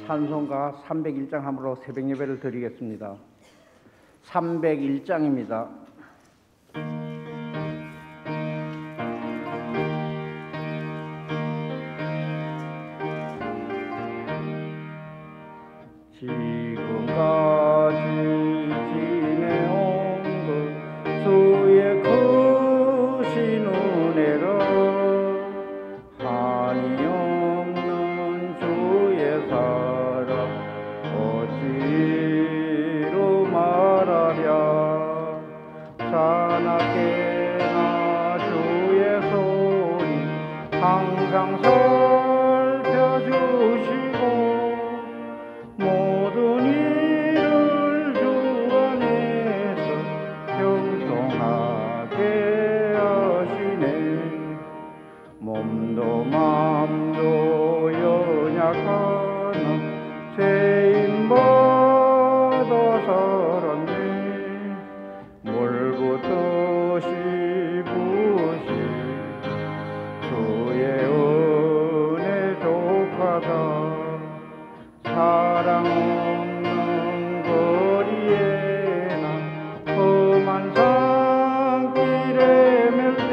찬송가 301장 함으로 새벽 예배를 드리겠습니다. 301장입니다. 지금까지 지내온 것 주의 크신 은혜로 한이 없는 주의 사랑 어찌로 말하랴. 사납게나 주의 손이 항상 살펴주시고 모든 일을 주 안에서 형통하게 하시네. 몸도 마음도 연약하나 세임받아 살았네. 물부터 씹으시 주의 은혜 독하다. 사랑 없는 거리에나 험한 산길에 맬 때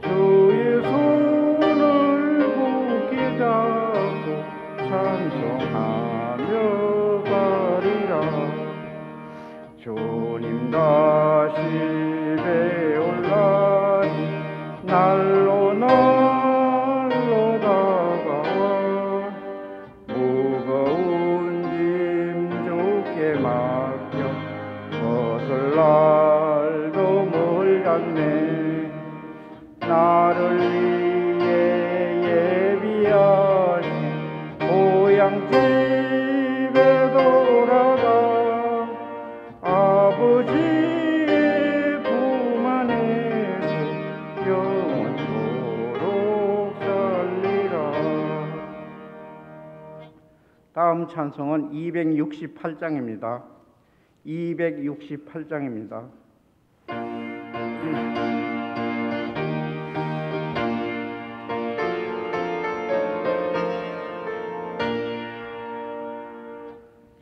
주의 손을 굳게 잡고 찬송하며 가리라. 주님 다시 배올라니 날로 날로 다가와 무거운 짐 주께 맡겨 벗을 날도 멀었네. 나를 위해 예비하신 고향집에 돌아가 아버지의 품 안에서 영원토록 살리라. 다음 찬송은 268장입니다. 268장입니다.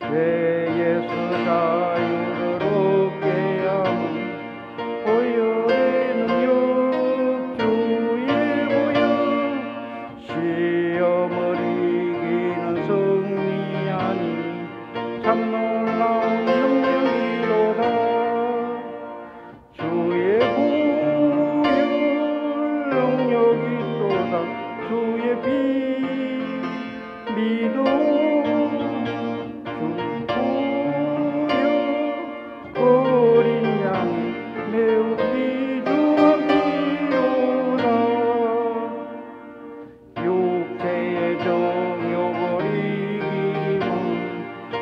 죄에서 자유를 얻게 함은 보혈의 능력 주의 보혈 시험을 이기는 승리하니 참 놀라운 능력이로다. 주의 보혈 능력이 또다. 주의 피 믿음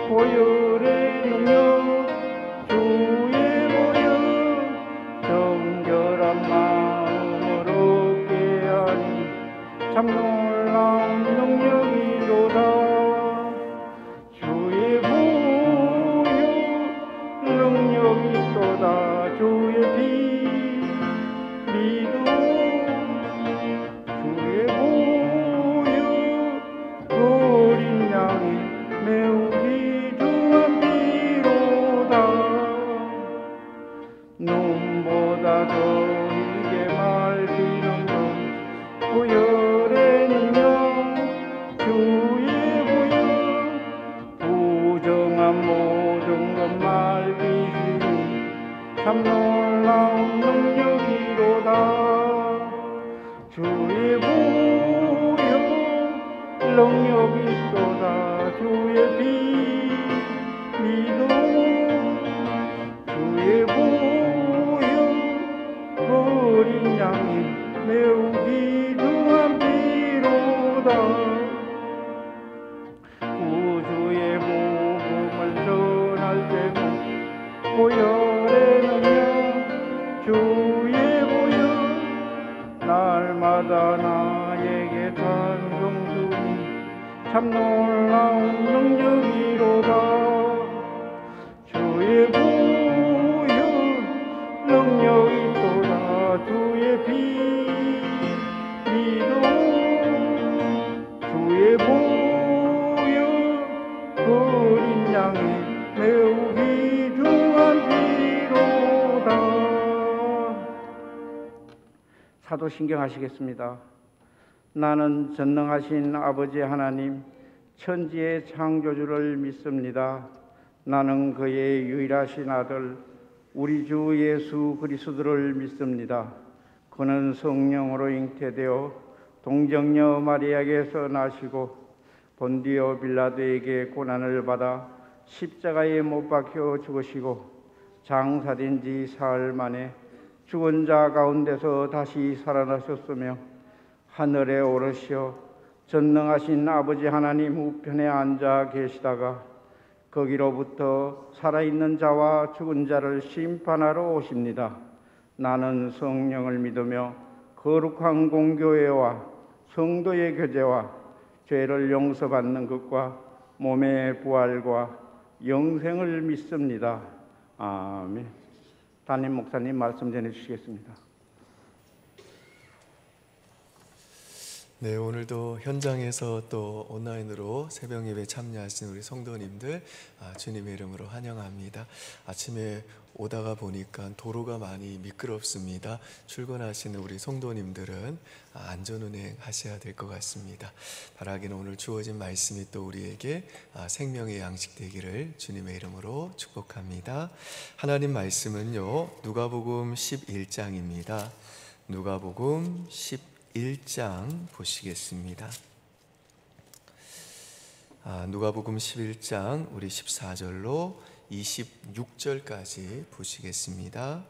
보혈의 능력 주의 보혈 정결한 마음을 얻게 하니 참 놀라운 능력이로다. 주의 보혈 능력이 또다. 주의 피 믿음 주의 보혈 어린 양이 매우 눈보다 더 길게 말리는 것 보혈의 능력 주의 보혈 부정한 모든 것 말리시니 참 놀라운 능력이로다. 주의 보혈 능력이 또다. 주의 피 믿음 주의 보혈 어린 양이 매우 귀중한 피로다. 구주의 복음을 전할 때면 보혈의 능력 주의 보혈 날마다 나에게 찬송 주니 참 놀라운 능력이로다. 주의 보혈 능력이 또다. 주의 피 믿음 주의 보혈 세우기 중한지로다. 사도신경 하시겠습니다. 나는 전능하신 아버지 하나님 천지의 창조주를 믿습니다. 나는 그의 유일하신 아들 우리 주 예수 그리스도를 믿습니다. 그는 성령으로 잉태되어 동정녀 마리아에게서 나시고 본디오 빌라도에게 고난을 받아 십자가에 못 박혀 죽으시고 장사된 지 사흘 만에 죽은 자 가운데서 다시 살아나셨으며 하늘에 오르시어 전능하신 아버지 하나님 우편에 앉아 계시다가 거기로부터 살아있는 자와 죽은 자를 심판하러 오십니다. 나는 성령을 믿으며 거룩한 공교회와 성도의 교제와 죄를 용서받는 것과 몸의 부활과 영생을 믿습니다. 아멘. 담임 목사님 말씀 전해 주시겠습니다. 네, 오늘도 현장에서 또 온라인으로 새벽 예배 참여하신 우리 성도님들 주님의 이름으로 환영합니다. 아침에 오다가 보니까 도로가 많이 미끄럽습니다. 출근하시는 우리 성도님들은 안전운행 하셔야 될 것 같습니다. 바라기는 오늘 주어진 말씀이 또 우리에게 생명의 양식 되기를 주님의 이름으로 축복합니다. 하나님 말씀은요, 누가복음 11장입니다. 누가복음 11장 보시겠습니다. 누가복음 11장 우리 14절로 26절까지 보시겠습니다.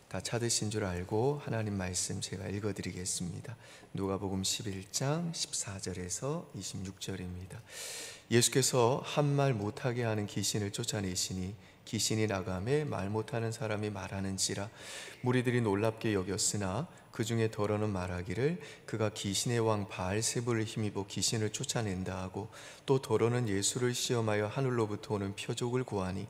다 찾으신 줄 알고 하나님 말씀 제가 읽어드리겠습니다. 누가복음 11장 14절에서 26절입니다. 예수께서 한 말 못하게 하는 귀신을 쫓아내시니 귀신이 나가매 말 못하는 사람이 말하는지라. 무리들이 놀랍게 여겼으나 그 중에 더러는 말하기를 그가 귀신의 왕 바알세불을 힘입어 귀신을 쫓아낸다 하고, 또 더러는 예수를 시험하여 하늘로부터 오는 표적을 구하니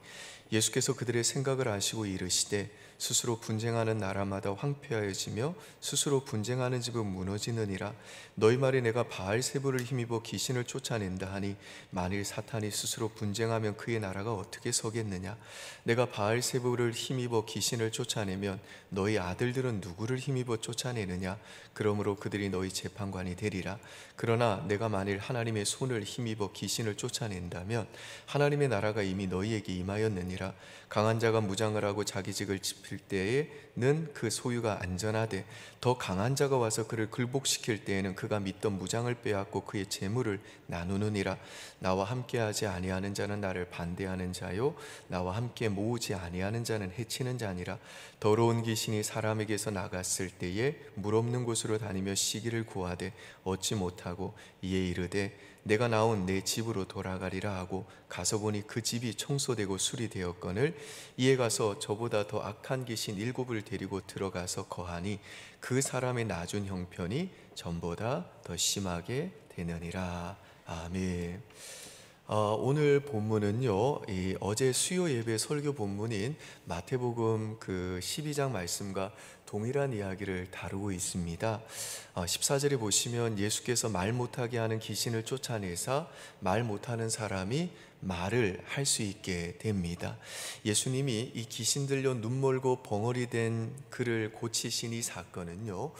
예수께서 그들의 생각을 아시고 이르시되 스스로 분쟁하는 나라마다 황폐하여지며 스스로 분쟁하는 집은 무너지느니라. 너희 말에 내가 바알세불을 힘입어 귀신을 쫓아낸다 하니 만일 사탄이 스스로 분쟁하면 그의 나라가 어떻게 서겠느냐. 내가 바알세불을 힘입어 귀신을 쫓아내면 너희 아들들은 누구를 힘입어 쫓아내느냐. 그러므로 그들이 너희 재판관이 되리라. 그러나 내가 만일 하나님의 손을 힘입어 귀신을 쫓아낸다면 하나님의 나라가 이미 너희에게 임하였느니라. 강한 자가 무장을 하고 자기 직을 짚을 때에는 그 소유가 안전하되 더 강한 자가 와서 그를 굴복시킬 때에는 그가 믿던 무장을 빼앗고 그의 재물을 나누느니라. 나와 함께하지 아니하는 자는 나를 반대하는 자요 나와 함께 모으지 아니하는 자는 해치는 자니라. 더러운 귀신이 사람에게서 나갔을 때에 물 없는 곳으로 다니며 쉬기를 구하되 얻지 못하고 이에 이르되 내가 나온 내 집으로 돌아가리라 하고 가서 보니 그 집이 청소되고 수리되었거늘 이에 가서 저보다 더 악한 귀신 7을 데리고 들어가서 거하니 그 사람의 낮은 형편이 전보다 더 심하게 되느니라. 아멘. 오늘 본문은요, 어제 수요 예배 설교 본문인 마태복음 그 12장 말씀과 동일한 이야기를 다루고 있습니다. 14절에 보시면 예수께서 말 못하게 하는 귀신을 쫓아내사 말 못하는 사람이 말을 할 수 있게 됩니다. 예수님이 이 귀신 들려 눈멀고 벙어리 된 그를 고치신 이 사건은요,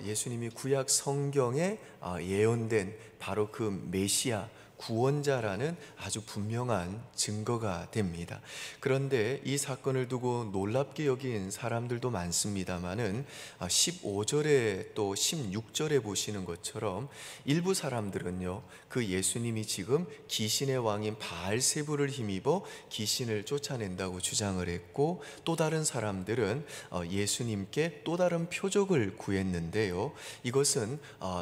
예수님이 구약 성경에 예언된 바로 그 메시아 구원자라는 아주 분명한 증거가 됩니다. 그런데 이 사건을 두고 놀랍게 여긴 사람들도 많습니다만은 15절에 또 16절에 보시는 것처럼 일부 사람들은요, 그 예수님이 지금 귀신의 왕인 바알세불을 힘입어 귀신을 쫓아낸다고 주장을 했고, 또 다른 사람들은 예수님께 또 다른 표적을 구했는데요, 이것은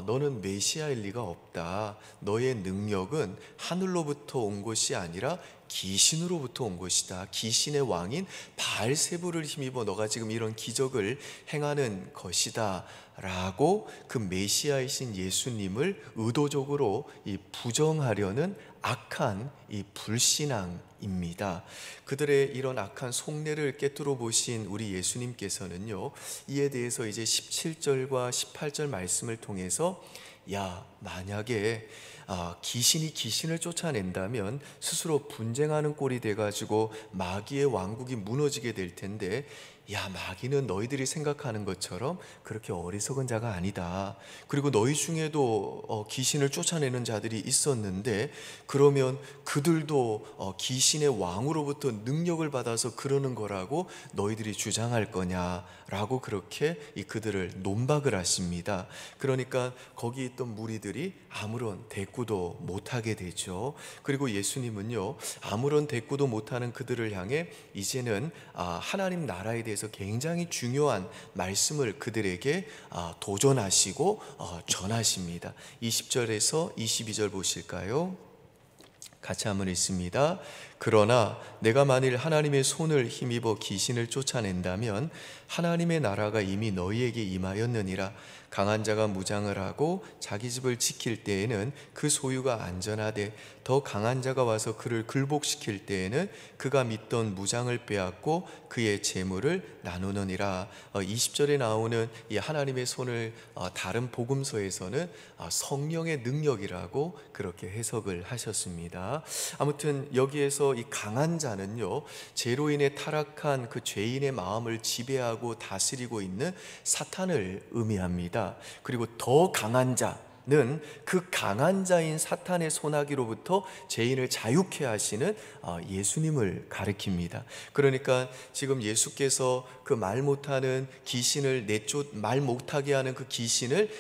너는 메시아일 리가 없다. 너의 능력은 하늘로부터 온 것이 아니라 귀신으로부터 온 것이다. 귀신의 왕인 바알세불을 힘입어 너가 지금 이런 기적을 행하는 것이다 라고 그 메시아이신 예수님을 의도적으로 부정하려는 악한 이 불신앙입니다. 그들의 이런 악한 속내를 꿰뚫어 보신 우리 예수님께서는요, 이에 대해서 이제 17절과 18절 말씀을 통해서 야, 만약에 귀신이 귀신을 쫓아낸다면 스스로 분쟁하는 꼴이 돼가지고 마귀의 왕국이 무너지게 될 텐데, 야, 마귀는 너희들이 생각하는 것처럼 그렇게 어리석은 자가 아니다. 그리고 너희 중에도 귀신을 쫓아내는 자들이 있었는데, 그러면 그들도 귀신의 왕으로부터 능력을 받아서 그러는 거라고 너희들이 주장할 거냐라고 그렇게 그들을 논박을 하십니다. 그러니까 거기 있던 무리들이 아무런 대꾸도 못하게 되죠. 그리고 예수님은요, 아무런 대꾸도 못하는 그들을 향해 이제는 하나님 나라에 대해서 굉장히 중요한 말씀을 그들에게 도전하시고 전하십니다. 20절에서 22절 보실까요? 같이 한번 읽습니다. 그러나 내가 만일 하나님의 손을 힘입어 귀신을 쫓아낸다면 하나님의 나라가 이미 너희에게 임하였느니라. 강한 자가 무장을 하고 자기 집을 지킬 때에는 그 소유가 안전하되, 더 강한 자가 와서 그를 굴복시킬 때에는 그가 믿던 무장을 빼앗고 그의 재물을 나누느니라. 20절에 나오는 이 하나님의 손을 다른 복음서에서는 성령의 능력이라고 그렇게 해석을 하셨습니다. 아무튼 여기에서 이 강한 자는요, 죄로 인해 타락한 그 죄인의 마음을 지배하고 다스리고 있는 사탄을 의미합니다. 그리고 더 강한 자는 그 강한 자인 사탄의 손아귀로부터 죄인을 자유케 하시는 예수님을 가리킵니다. 그러니까 지금 예수께서 그 말 못하는 귀신을 말 못하게 하는 그 귀신을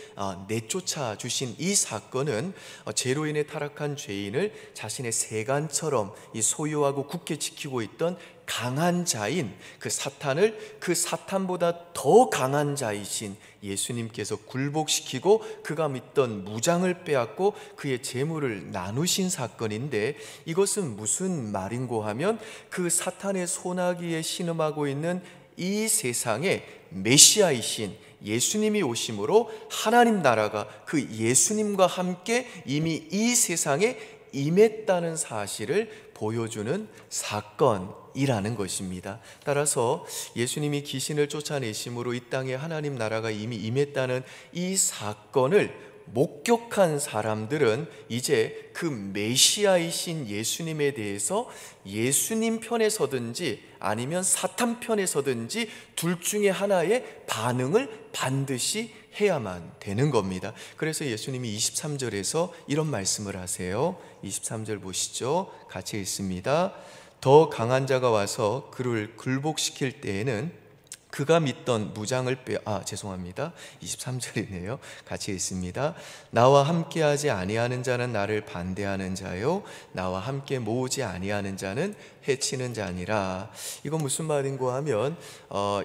내쫓아 주신 이 사건은 죄로 인해 타락한 죄인을 자신의 세간처럼 소유하고 굳게 지키고 있던 강한 자인 그 사탄을 그 사탄보다 더 강한 자이신 예수님께서 굴복시키고 그가 믿던 무장을 빼앗고 그의 재물을 나누신 사건인데, 이것은 무슨 말인고 하면 그 사탄의 손아귀에 신음하고 있는 이 세상에 메시아이신 예수님이 오심으로 하나님 나라가 그 예수님과 함께 이미 이 세상에 임했다는 사실을 보여주는 사건이라는 것입니다. 따라서 예수님이 귀신을 쫓아내심으로 이 땅에 하나님 나라가 이미 임했다는 이 사건을 목격한 사람들은 이제 그 메시아이신 예수님에 대해서 예수님 편에 서든지 아니면 사탄 편에 서든지 둘 중에 하나의 반응을 반드시 해야만 되는 겁니다. 그래서 예수님이 23절에서 이런 말씀을 하세요. 23절 보시죠. 같이 읽습니다. 더 강한 자가 와서 그를 굴복시킬 때에는 그가 믿던 무장을 23절이네요. 같이 읽습니다. 나와 함께하지 아니하는 자는 나를 반대하는 자요, 나와 함께 모으지 아니하는 자는 해치는 자니라. 이건 무슨 말인고 하면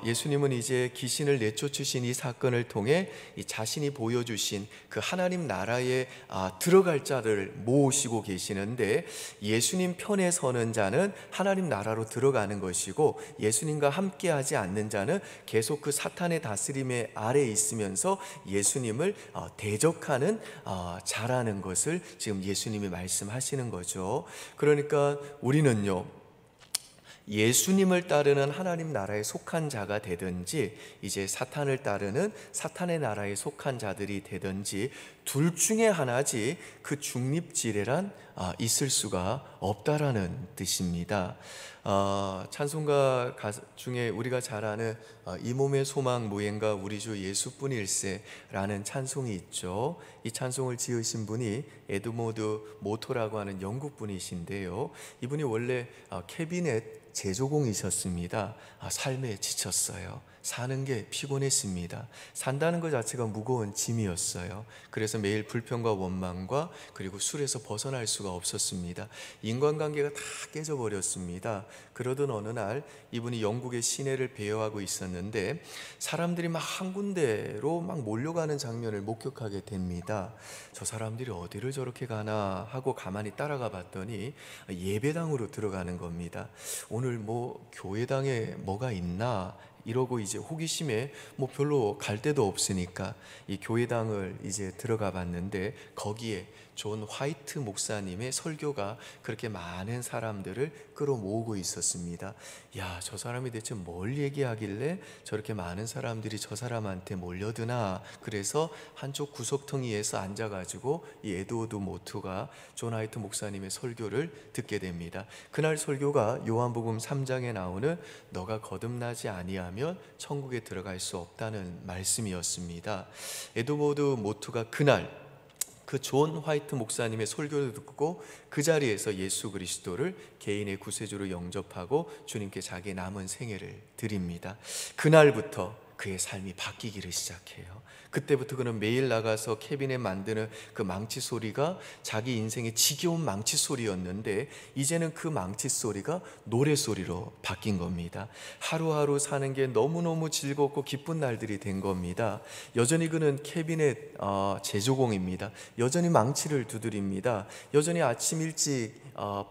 예수님은 이제 귀신을 내쫓으신 이 사건을 통해 이 자신이 보여주신 그 하나님 나라에 들어갈 자를 모으시고 계시는데, 예수님 편에 서는 자는 하나님 나라로 들어가는 것이고, 예수님과 함께하지 않는 자는 계속 그 사탄의 다스림의 아래에 있으면서 예수님을 대적하는 자라는 것을 지금 예수님이 말씀하시는 거죠. 그러니까 우리는요, 예수님을 따르는 하나님 나라에 속한 자가 되든지 이제 사탄을 따르는 사탄의 나라에 속한 자들이 되든지 둘 중에 하나지 그 중립지대란 있을 수가 없다라는 뜻입니다. 찬송가 중에 우리가 잘 아는 이 몸의 소망 무엔가 우리 주 예수뿐일세라는 찬송이 있죠. 이 찬송을 지으신 분이 에드모드 모토라고 하는 영국 분이신데요, 이분이 원래 캐비넷 제조공이셨습니다. 삶에 지쳤어요. 사는 게 피곤했습니다. 산다는 것 자체가 무거운 짐이었어요. 그래서 매일 불평과 원망과 그리고 술에서 벗어날 수가 없었습니다. 인간관계가 다 깨져버렸습니다. 그러던 어느 날 이분이 영국의 시내를 배회하고 있었는데 사람들이 막 한 군데로 막 몰려가는 장면을 목격하게 됩니다. 저 사람들이 어디를 저렇게 가나 하고 가만히 따라가 봤더니 예배당으로 들어가는 겁니다. 오늘 뭐 교회당에 뭐가 있나 이러고 이제 호기심에 뭐 별로 갈 데도 없으니까 이 교회당을 이제 들어가 봤는데 거기에 존 화이트 목사님의 설교가 그렇게 많은 사람들을 끌어모으고 있었습니다. 야, 저 사람이 대체 뭘 얘기하길래 저렇게 많은 사람들이 저 사람한테 몰려드나. 그래서 한쪽 구석텅이에서 앉아가지고 이 에드워드 모트가 존 화이트 목사님의 설교를 듣게 됩니다. 그날 설교가 요한복음 3장에 나오는 너가 거듭나지 아니하면 천국에 들어갈 수 없다는 말씀이었습니다. 에드워드 모트가 그날 그 존 화이트 목사님의 설교를 듣고 그 자리에서 예수 그리스도를 개인의 구세주로 영접하고 주님께 자기의 남은 생애를 드립니다. 그날부터 그의 삶이 바뀌기를 시작해요. 그때부터 그는 매일 나가서 캐비넷 만드는 그 망치 소리가 자기 인생의 지겨운 망치 소리였는데 이제는 그 망치 소리가 노래 소리로 바뀐 겁니다. 하루하루 사는 게 너무너무 즐겁고 기쁜 날들이 된 겁니다. 여전히 그는 캐비넷 제조공입니다. 여전히 망치를 두드립니다. 여전히 아침 일찍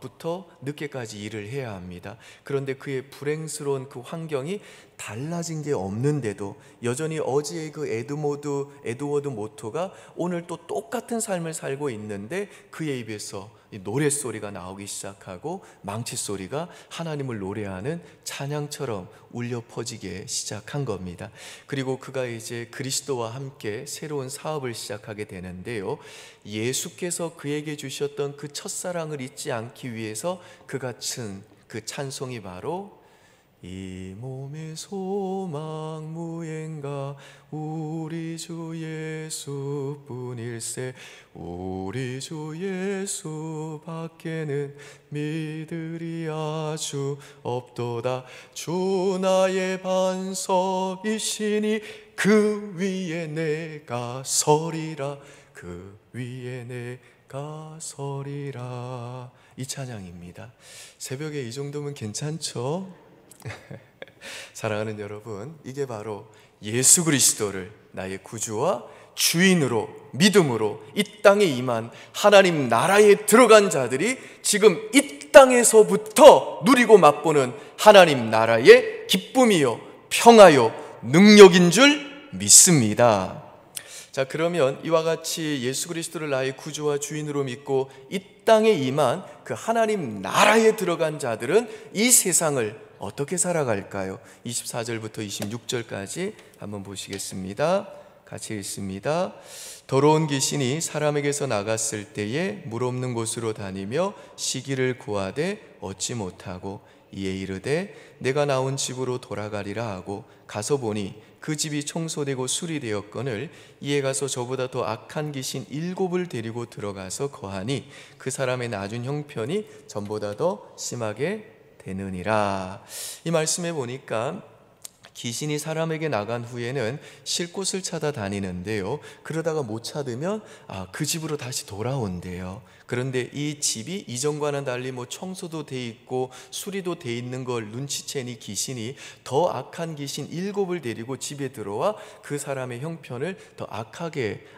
부터 늦게까지 일을 해야 합니다. 그런데 그의 불행스러운 그 환경이 달라진 게 없는데도 여전히 어제의 그 에드워드 모토가 오늘 또 똑같은 삶을 살고 있는데 그의 입에서 이 노랫소리가 나오기 시작하고 망치소리가 하나님을 노래하는 찬양처럼 울려 퍼지게 시작한 겁니다. 그리고 그가 이제 그리스도와 함께 새로운 사업을 시작하게 되는데요, 예수께서 그에게 주셨던 그 첫사랑을 잊지 않기 위해서 그가 친 그 찬송이 바로 이 몸의 소망 무엔가 우리 주 예수뿐일세 우리 주 예수 밖에는 믿으리 아주 없도다 주 나의 반석이시니 그 위에 내가 서리라 그 위에 내가 서리라. 이 찬양입니다. 새벽에 이 정도면 괜찮죠? 사랑하는 여러분, 이게 바로 예수 그리스도를 나의 구주와 주인으로 믿음으로 이 땅에 임한 하나님 나라에 들어간 자들이 지금 이 땅에서부터 누리고 맛보는 하나님 나라의 기쁨이요 평화요 능력인 줄 믿습니다. 자, 그러면 이와 같이 예수 그리스도를 나의 구주와 주인으로 믿고 이 땅에 임한 그 하나님 나라에 들어간 자들은 이 세상을 어떻게 살아갈까요? 24절부터 26절까지 한번 보시겠습니다. 같이 읽습니다. 더러운 귀신이 사람에게서 나갔을 때에 물 없는 곳으로 다니며 시기를 구하되 얻지 못하고 이에 이르되 내가 나온 집으로 돌아가리라 하고 가서 보니 그 집이 청소되고 수리되었거늘 이에 가서 저보다 더 악한 귀신 7을 데리고 들어가서 거하니 그 사람의 낮은 형편이 전보다 더 심하게 되느니라. 이 말씀에 보니까 귀신이 사람에게 나간 후에는 쉴 곳을 찾아다니는데요, 그러다가 못 찾으면 그 집으로 다시 돌아온대요. 그런데 이 집이 이전과는 달리 뭐 청소도 돼 있고 수리도 돼 있는 걸 눈치채니 귀신이 더 악한 귀신 7을 데리고 집에 들어와 그 사람의 형편을 더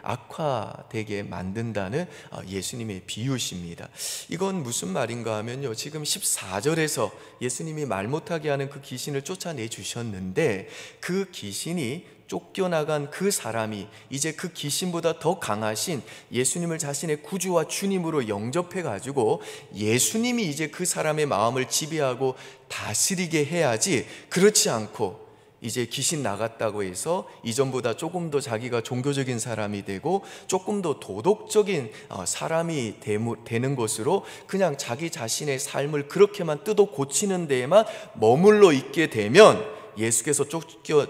악화되게 만든다는 예수님의 비유십니다. 이건 무슨 말인가 하면요, 지금 14절에서 예수님이 말 못하게 하는 그 귀신을 쫓아내 주셨는데 그 귀신이 쫓겨나간 그 사람이 이제 그 귀신보다 더 강하신 예수님을 자신의 구주와 주님으로 영접해가지고 예수님이 이제 그 사람의 마음을 지배하고 다스리게 해야지, 그렇지 않고 이제 귀신 나갔다고 해서 이전보다 조금 더 자기가 종교적인 사람이 되고 조금 더 도덕적인 사람이 되는 것으로 그냥 자기 자신의 삶을 그렇게만 뜯어 고치는 데에만 머물러 있게 되면 예수께서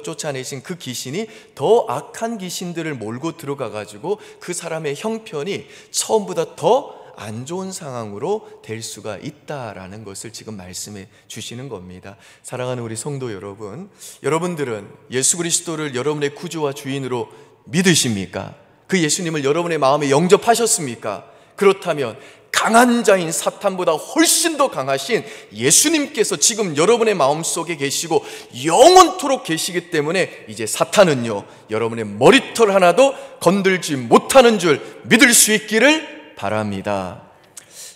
쫓아내신 그 귀신이 더 악한 귀신들을 몰고 들어가가지고 그 사람의 형편이 처음보다 더 안 좋은 상황으로 될 수가 있다라는 것을 지금 말씀해 주시는 겁니다. 사랑하는 우리 성도 여러분, 여러분들은 예수 그리스도를 여러분의 구주와 주인으로 믿으십니까? 그 예수님을 여러분의 마음에 영접하셨습니까? 그렇다면 강한 자인 사탄보다 훨씬 더 강하신 예수님께서 지금 여러분의 마음속에 계시고 영원토록 계시기 때문에 이제 사탄은요, 여러분의 머리털 하나도 건들지 못하는 줄 믿을 수 있기를 바랍니다.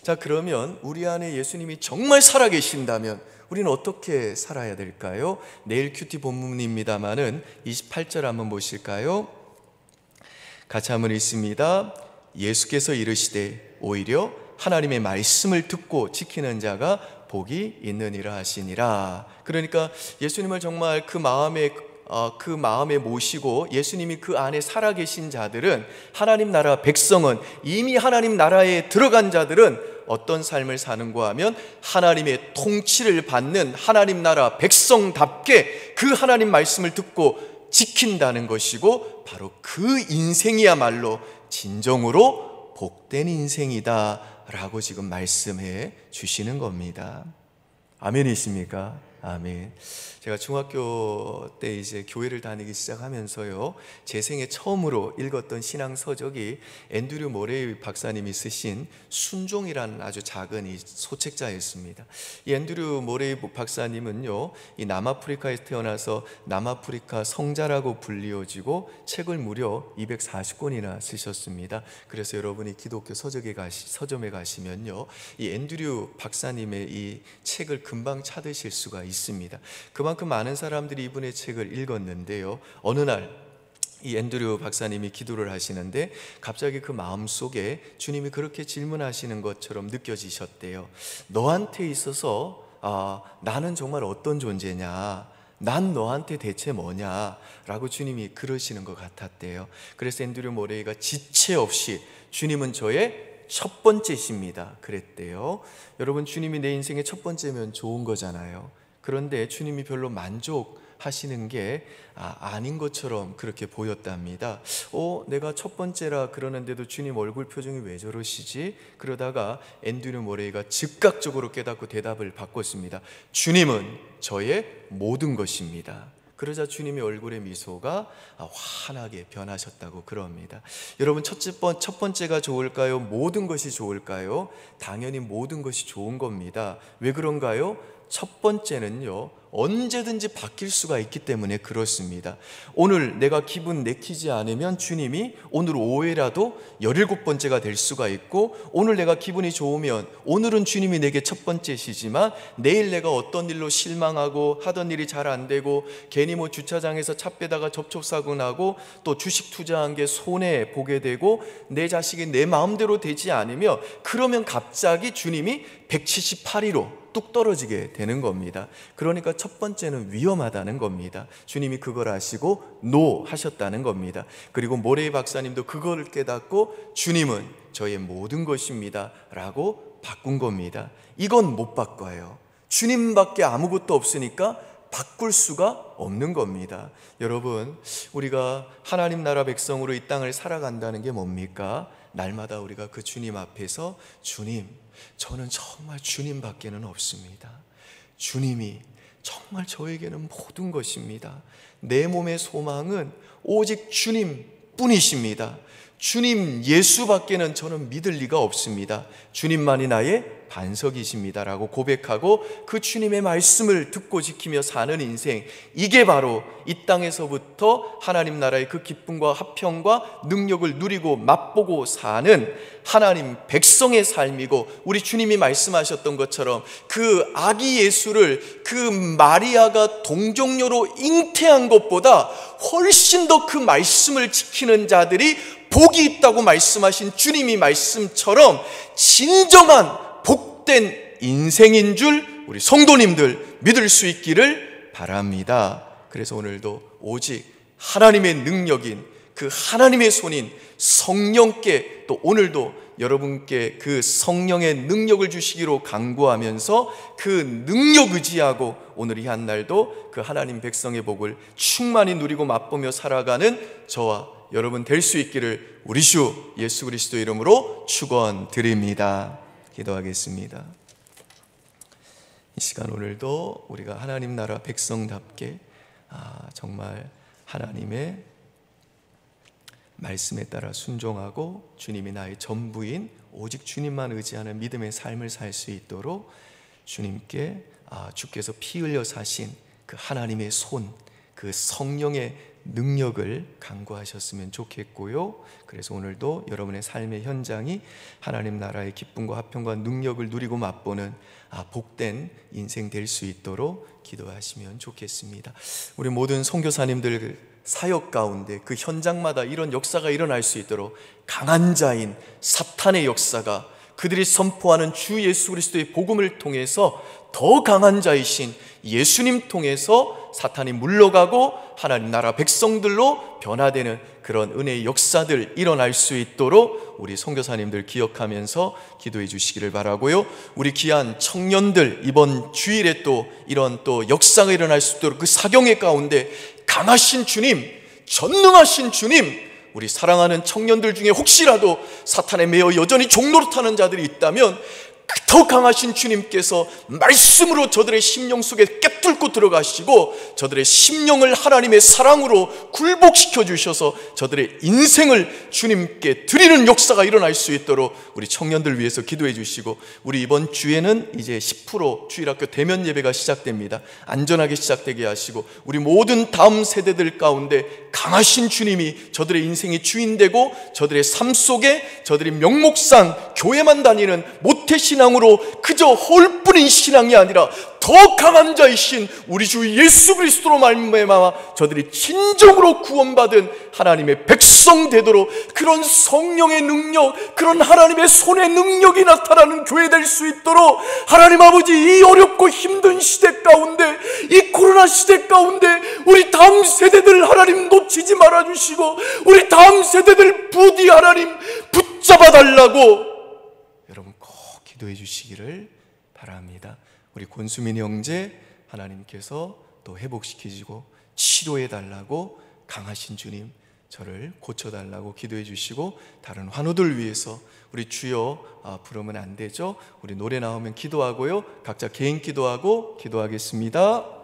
자, 그러면 우리 안에 예수님이 정말 살아계신다면 우리는 어떻게 살아야 될까요? 내일 큐티 본문입니다마는 28절 한번 보실까요? 같이 한번 읽습니다. 예수께서 이르시되 오히려 하나님의 말씀을 듣고 지키는 자가 복이 있느니라 하시니라. 그러니까 예수님을 정말 그 마음에 모시고 예수님이 그 안에 살아계신 자들은, 하나님 나라 백성은, 이미 하나님 나라에 들어간 자들은 어떤 삶을 사는가 하면 하나님의 통치를 받는 하나님 나라 백성답게 그 하나님 말씀을 듣고 지킨다는 것이고, 바로 그 인생이야말로 진정으로 복된 인생이다 라고 지금 말씀해 주시는 겁니다. 아멘이십니까? 아멘. 제가 중학교 때 이제 교회를 다니기 시작하면서요, 제 생애 처음으로 읽었던 신앙 서적이 앤드류 모레이 박사님이 쓰신 순종이라는 아주 작은 이 소책자였습니다. 이 앤드류 모레이 박사님은요, 이 남아프리카에서 태어나서 남아프리카 성자라고 불리워지고 책을 무려 240권이나 쓰셨습니다. 그래서 여러분이 기독교 서점에 가시면요, 이 앤드류 박사님의 이 책을 금방 찾으실 수가 있습니다. 그만큼 많은 사람들이 이분의 책을 읽었는데요, 어느 날 이 앤드류 박사님이 기도를 하시는데 갑자기 그 마음속에 주님이 그렇게 질문하시는 것처럼 느껴지셨대요. 너한테 있어서 나는 정말 어떤 존재냐, 난 너한테 대체 뭐냐 라고 주님이 그러시는 것 같았대요. 그래서 앤드류 모레이가 지체 없이 주님은 저의 첫 번째십니다 그랬대요. 여러분, 주님이 내 인생의 첫 번째면 좋은 거잖아요. 그런데 주님이 별로 만족하시는 게 아닌 것처럼 그렇게 보였답니다. 내가 첫 번째라 그러는데도 주님 얼굴 표정이 왜 저러시지? 그러다가 앤드류 모레이가 즉각적으로 깨닫고 대답을 바꿨습니다. 주님은 저의 모든 것입니다. 그러자 주님의 얼굴의 미소가 환하게 변하셨다고 그럽니다. 여러분, 첫 번째가 좋을까요? 모든 것이 좋을까요? 당연히 모든 것이 좋은 겁니다. 왜 그런가요? 첫 번째는요, 언제든지 바뀔 수가 있기 때문에 그렇습니다. 오늘 내가 기분 내키지 않으면 주님이 오늘 오후에라도 17번째가 될 수가 있고, 오늘 내가 기분이 좋으면 오늘은 주님이 내게 첫 번째시지만 내일 내가 어떤 일로 실망하고 하던 일이 잘 안 되고 괜히 주차장에서 차 빼다가 접촉사고 나고 또 주식 투자한 게 손해 보게 되고 내 자식이 내 마음대로 되지 않으며, 그러면 갑자기 주님이 178위로 뚝 떨어지게 되는 겁니다. 그러니까 첫 번째는 위험하다는 겁니다. 주님이 그걸 아시고 노 하셨다는 겁니다. 그리고 모레이 박사님도 그걸 깨닫고 주님은 저의 모든 것입니다 라고 바꾼 겁니다. 이건 못 바꿔요. 주님밖에 아무것도 없으니까 바꿀 수가 없는 겁니다. 여러분, 우리가 하나님 나라 백성으로 이 땅을 살아간다는 게 뭡니까? 날마다 우리가 그 주님 앞에서 주님, 저는 정말 주님밖에는 없습니다. 주님이 정말 저에게는 모든 것입니다. 내 몸의 소망은 오직 주님뿐이십니다. 주님 예수밖에는 저는 믿을 리가 없습니다. 주님만이 나의 반석이십니다 라고 고백하고 그 주님의 말씀을 듣고 지키며 사는 인생, 이게 바로 이 땅에서부터 하나님 나라의 그 기쁨과 화평과 능력을 누리고 맛보고 사는 하나님 백성의 삶이고, 우리 주님이 말씀하셨던 것처럼 그 아기 예수를 그 마리아가 동정녀로 잉태한 것보다 훨씬 더 그 말씀을 지키는 자들이 복이 있다고 말씀하신 주님이 말씀처럼 진정한 복된 인생인 줄 우리 성도님들 믿을 수 있기를 바랍니다. 그래서 오늘도 오직 하나님의 능력인 그 하나님의 손인 성령께, 또 오늘도 여러분께 그 성령의 능력을 주시기로 간구하면서 그 능력 의지하고 오늘 이 한 날도 그 하나님 백성의 복을 충만히 누리고 맛보며 살아가는 저와 여러분 될 수 있기를 우리 주 예수 그리스도 이름으로 축원드립니다. 기도하겠습니다. 이 시간 오늘도 우리가 하나님 나라 백성답게 정말 하나님의 말씀에 따라 순종하고 주님이 나의 전부인 오직 주님만 의지하는 믿음의 삶을 살 수 있도록 주님께 주께서 피 흘려 사신 그 하나님의 손, 그 성령의 능력을 간구하셨으면 좋겠고요. 그래서 오늘도 여러분의 삶의 현장이 하나님 나라의 기쁨과 화평과 능력을 누리고 맛보는 복된 인생 될 수 있도록 기도하시면 좋겠습니다. 우리 모든 선교사님들 사역 가운데 그 현장마다 이런 역사가 일어날 수 있도록 강한 자인 사탄의 역사가 그들이 선포하는 주 예수 그리스도의 복음을 통해서 더 강한 자이신 예수님 통해서 사탄이 물러가고 하나님 나라 백성들로 변화되는 그런 은혜의 역사들 일어날 수 있도록 우리 선교사님들 기억하면서 기도해 주시기를 바라고요. 우리 귀한 청년들 이번 주일에 또 이런 또 역사가 일어날 수 있도록 그 사경의 가운데 강하신 주님, 전능하신 주님, 우리 사랑하는 청년들 중에 혹시라도 사탄에 매여 여전히 종노릇하는 자들이 있다면 더 강하신 주님께서 말씀으로 저들의 심령 속에 꿰뚫고 들어가시고 저들의 심령을 하나님의 사랑으로 굴복시켜 주셔서 저들의 인생을 주님께 드리는 역사가 일어날 수 있도록 우리 청년들 위해서 기도해 주시고, 우리 이번 주에는 이제 10% 주일학교 대면 예배가 시작됩니다. 안전하게 시작되게 하시고 우리 모든 다음 세대들 가운데 강하신 주님이 저들의 인생의 주인되고 저들의 삶 속에 저들이 명목상 교회만 다니는 모태신앙으로 그저 헐뿐인 신앙이 아니라 더 강한 자이신 우리 주 예수 그리스도로 말미암아 저들이 진정으로 구원받은 하나님의 백성 되도록 그런 성령의 능력, 그런 하나님의 손의 능력이 나타나는 교회 될 수 있도록 하나님 아버지, 이 어렵고 힘든 시대 가운데, 이 코로나 시대 가운데 우리 다음 세대들 하나님 놓치지 말아주시고 우리 다음 세대들 부디 하나님 붙잡아 달라고 여러분 꼭 기도해 주시기를 바랍니다. 우리 권수민 형제 하나님께서 또 회복시키시고 치료해 달라고 강하신 주님, 저를 고쳐달라고 기도해 주시고 다른 환우들 위해서 우리 주여 부르면 안 되죠. 우리 노래 나오면 기도하고요, 각자 개인 기도하고 기도하겠습니다.